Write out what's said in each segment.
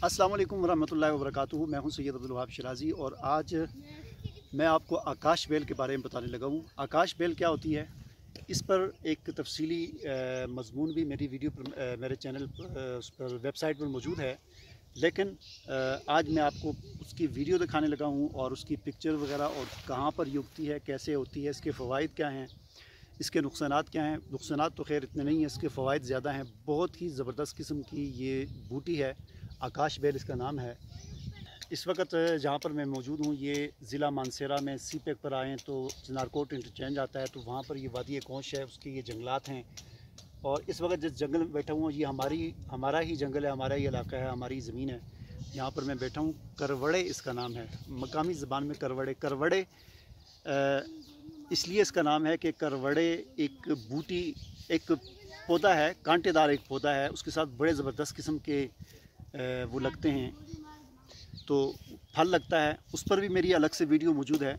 अस्सलाम वालेकुम रहमतुल्लाहि व बरकातुहू। मैं हूं सैयद अब्दुल वहाब शिराजी और आज मैं आपको आकाश बेल के बारे में बताने लगा हूं। आकाश बेल क्या होती है, इस पर एक तफसीली मज़मून भी मेरी वीडियो पर मेरे चैनल उस पर वेबसाइट पर मौजूद है, लेकिन आज मैं आपको उसकी वीडियो दिखाने लगा हूं और उसकी पिक्चर वगैरह और कहाँ पर ये उगती है, कैसे होती है, इसके फ़वाइद क्या हैं, इसके नुकसानात क्या हैं। नुकसानात तो खैर इतने नहीं हैं, इसके फ़वाइद ज़्यादा हैं। बहुत ही ज़बरदस्त किस्म की ये बूटी है, आकाश बेल इसका नाम है। इस वक्त जहाँ पर मैं मौजूद हूँ ये ज़िला मानसेरा में सी पैक पर आएँ तो चनारकोट इंटरचेंज आता है, तो वहाँ पर ये वादी कौश है, उसके ये जंगलात हैं। और इस वक्त जिस जंगल में बैठा हुआ ये हमारा ही जंगल है, हमारा ही इलाका है, हमारी ज़मीन है। यहाँ पर मैं बैठा हूँ, करवड़े इसका नाम है, मकामी ज़बान में करवड़े इसलिए इसका नाम है कि करवड़े एक बूटी, एक पौधा है, कांटेदार एक पौधा है, उसके साथ बड़े ज़बरदस्त किस्म के वो लगते हैं, तो फल लगता है। उस पर भी मेरी अलग से वीडियो मौजूद है,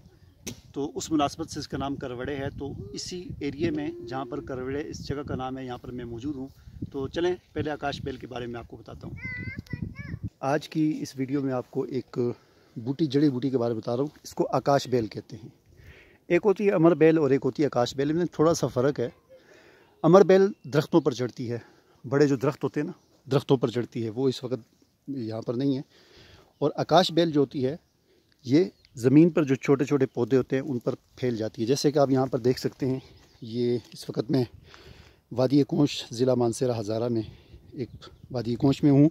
तो उस मुनासबत से इसका नाम करवड़े है। तो इसी एरिए में जहाँ पर करवड़े इस जगह का नाम है, यहाँ पर मैं मौजूद हूँ। तो चलें पहले आकाश बेल के बारे में आपको बताता हूँ। आज की इस वीडियो में आपको एक बूटी, जड़ी बूटी के बारे में बता रहा हूँ। इसको आकाश बेल कहते हैं। एक होती है अमर बेल और एक होती है आकाश बेल, इनमें थोड़ा सा फ़र्क है। अमर बेल दरख्तों पर चढ़ती है, बड़े जो दरख्त होते हैं ना, दरख्तों पर चढ़ती है, वो इस वक्त यहाँ पर नहीं है। और आकाश बेल जो होती है ये ज़मीन पर जो छोटे छोटे पौधे होते हैं उन पर फैल जाती है। जैसे कि आप यहाँ पर देख सकते हैं, ये इस वक्त मैं वादी कौश ज़िला मानसेरा हज़ारा में एक वादी कौश में हूँ।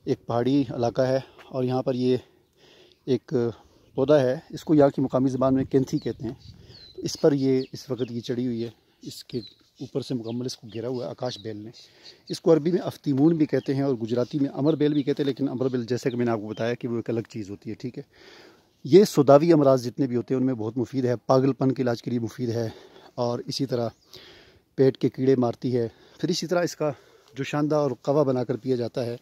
एक पहाड़ी इलाका है और यहाँ पर ये एक पौधा है, इसको यहाँ की मुकामी ज़बान में कैंथी कहते हैं। तो इस पर ये इस वक्त ये चढ़ी हुई है, इसके ऊपर से मुकम्मल इसको घेरा हुआ है आकाश बेल ने। इसको अरबी में अफ्तीमून भी कहते हैं और गुजराती में अमर बेल भी कहते हैं, लेकिन अमर बेल जैसे कि मैंने आपको बताया कि वो एक अलग चीज़ होती है, ठीक है। ये सौदावी अमराज जितने भी होते हैं उनमें बहुत मुफीद है, पागलपन के इलाज के लिए मुफीद है, और इसी तरह पेट के कीड़े मारती है। फिर इसी तरह इसका जो शानदार और कवा बनाकर पिया जाता है,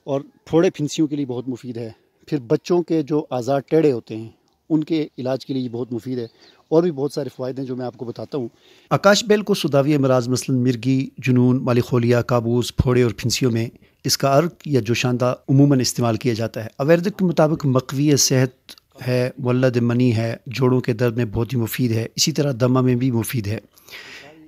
और फोड़े फिंसियों के लिए बहुत मुफीद है। फिर बच्चों के जो आज़ाद टेढ़े होते हैं उनके इलाज के लिए ये बहुत मुफीद है, और भी बहुत सारे फ़ायदे हैं जो मैं आपको बताता हूँ। आकाश बेल को सौदावी अमराज मसलन मिर्गी, जुनून, मालिखोलिया, काबूस, फोड़े और फिंसियों में इसका अर्क या जोशांदा उमूमन इस्तेमाल किया जाता है। अवैरदक के मुताबिक मकवी सेहत है, मुवल्लद मनी है, जोड़ों के दर्द में बहुत ही मुफीद है, इसी तरह दमा में भी मुफीद है।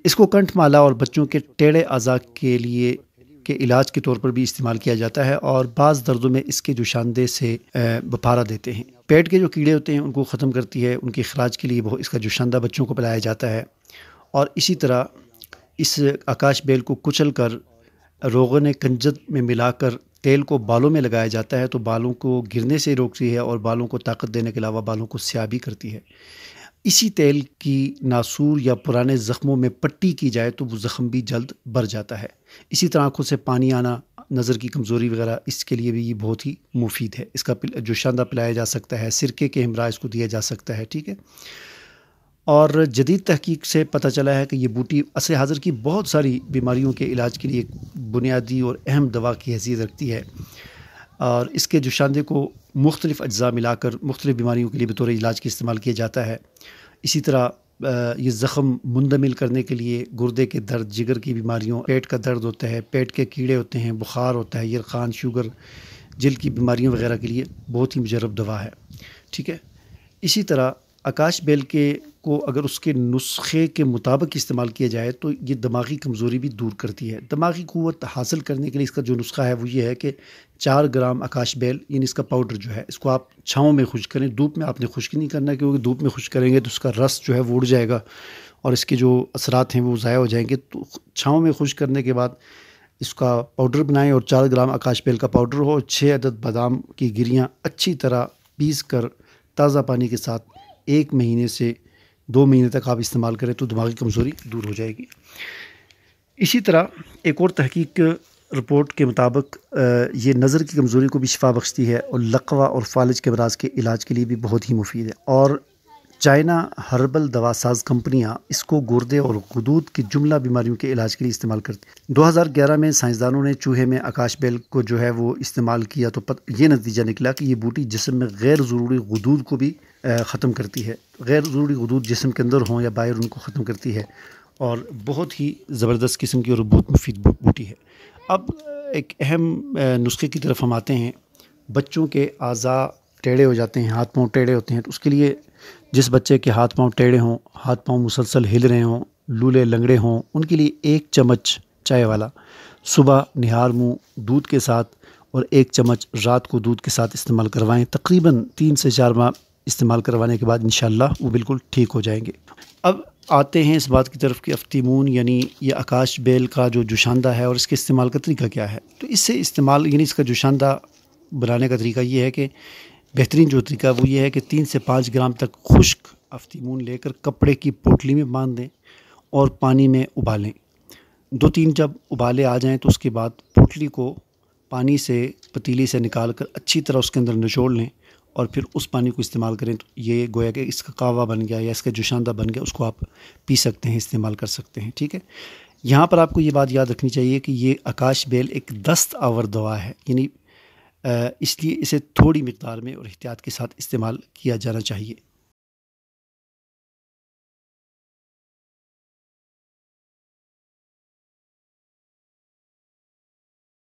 इसको कंठमाला और बच्चों के टेढ़े आज़ा के लिए के इलाज के तौर पर भी इस्तेमाल किया जाता है, और बाज़ दर्दों में इसके जोशांदे से बफारा देते हैं। पेट के जो कीड़े होते हैं उनको ख़त्म करती है, उनके खराज के लिए बहुत इसका जोशांदा बच्चों को पिलाया जाता है। और इसी तरह इस आकाश बेल को कुचल कर रोगन कंजत में मिलाकर तेल को बालों में लगाया जाता है, तो बालों को गिरने से रोकती है और बालों को ताकत देने के अलावा बालों को स्याह भी करती है। इसी तेल की नासूर या पुराने ज़ख्मों में पट्टी की जाए तो वो ज़ख्म भी जल्द भर जाता है। इसी तरह आँखों से पानी आना, नज़र की कमज़ोरी वगैरह, इसके लिए भी ये बहुत ही मुफीद है। इसका जो शांदा पिलाया जा सकता है, सिरके के हमरा इसको दिया जा सकता है, ठीक है। और जदीद तहकीक से पता चला है कि ये बूटी असर हाज़र की बहुत सारी बीमारियों के इलाज के लिए एक बुनियादी और अहम दवा की हैसियत रखती है, और इसके जोशांदे को मुख्तलिफ़ अज्जा मिलाकर मुख्तलिफ़ बीमारियों के लिए बतौर इलाज के इस्तेमाल किया जाता है। इसी तरह ये ज़ख़म मुंदमिल करने के लिए गुर्दे के दर्द, जिगर की बीमारियों, पेट का दर्द होता है, पेट के कीड़े होते हैं, बुखार होता है, यरखान, शुगर, जिल्द की बीमारियों वगैरह के लिए बहुत ही मुजरब दवा है, ठीक है। इसी तरह आकाश बेल के को अगर उसके नुस्खे के मुताबिक इस्तेमाल किया जाए तो ये दिमागी कमज़ोरी भी दूर करती है। दिमागी क़ुव्वत हासिल करने के लिए इसका जो नुस्खा है वो ये है कि 4 ग्राम आकाश बेल, यानी इसका पाउडर जो है, इसको आप छाँव में खुश्क करें। धूप में आपने खुश्क नहीं करना, क्योंकि धूप में खुश्क करेंगे तो उसका रस जो है वो उड़ जाएगा और इसके जो असरात हैं वो ज़ाया हो जाएंगे। तो छाँव में खुश्क करने के बाद इसका पाउडर बनाएँ, और 4 ग्राम आकाश बेल का पाउडर हो, 6 अदद बादाम की गिरियाँ अच्छी तरह पीस कर ताज़ा पानी के साथ 1 महीने से 2 महीने तक आप इस्तेमाल करें तो दिमागी कमज़ोरी दूर हो जाएगी। इसी तरह एक और तहकीक रिपोर्ट के मुताबिक ये नज़र की कमज़ोरी को भी शिफा बख्शती है, और लकवा और फालिज के अमराज के इलाज के लिए भी बहुत ही मुफीद है। और चाइना हर्बल दवा साज कंपनियाँ इसको गुर्दे और गुदूद की जुमला बीमारियों के इलाज के लिए इस्तेमाल करती हैं। 2011 में साइंसदानों ने चूहे में आकाश बेल को जो है वो इस्तेमाल किया, तो ये नतीजा निकला कि ये बूटी जिस्म में गैर ज़रूरी गुदूद को भी ख़त्म करती है। गैर ज़रूरी गुदूद जिस्म के अंदर हों या बाहर, उनको ख़त्म करती है, और बहुत ही ज़बरदस्त किस्म की और बहुत मुफीद बूटी है। اب ایک اہم نسخے کی طرف ہم آتے ہیں. بچوں کے اعضاء ٹیڑھے ہو جاتے ہیں, ہاتھ پاؤں ٹیڑھے ہوتے ہیں, تو اس کے لیے جس بچے کے ہاتھ پاؤں ٹیڑھے ہوں, ہاتھ پاؤں مسلسل ہل رہے ہوں, لولے لنگڑے ہوں, ان کے لیے 1 چمچ چائے والا صبح نہار منہ دودھ کے ساتھ اور 1 چمچ رات کو دودھ کے ساتھ استعمال کروائیں. تقریباً 3 سے 4 ماہ استعمال کروانے کے بعد انشاءاللہ وہ بالکل ٹھیک ہو جائیں گے. اب آتے ہیں اس بات کی طرف کہ افتیمون یعنی یہ آکاش بیل کا جو جوشاندہ ہے اور اس کے استعمال کا طریقہ کیا ہے. تو اس سے استعمال یعنی اس کا جوشاندہ بنانے کا طریقہ یہ ہے کہ بہترین جو طریقہ وہ یہ ہے کہ 3 سے 5 گرام تک خشک افتیمون لے کر کپڑے کی پوٹلی میں باندھ دیں اور پانی میں ابالیں. 2-3 جب ابالے آ جائیں تو اس کے بعد پوٹلی کو پانی سے پتیلی سے نکال کر اچھی طرح اس کے اندر نچوڑ لیں اور پھر اس پانی کو استعمال کریں. تو یہ گویا کہ اس کا قہوہ بن گیا یا اس کا جوشاندہ بن گیا, اس کو آپ پی سکتے ہیں, استعمال کر سکتے ہیں. ٹھیک ہے. یہاں پر آپ کو یہ بات یاد رکھنی چاہیے کہ یہ آکاش بیل ایک دست آور دوا ہے, یعنی اس لیے اسے تھوڑی مقدار میں اور احتیاط کے ساتھ استعمال کیا جانا چاہیے.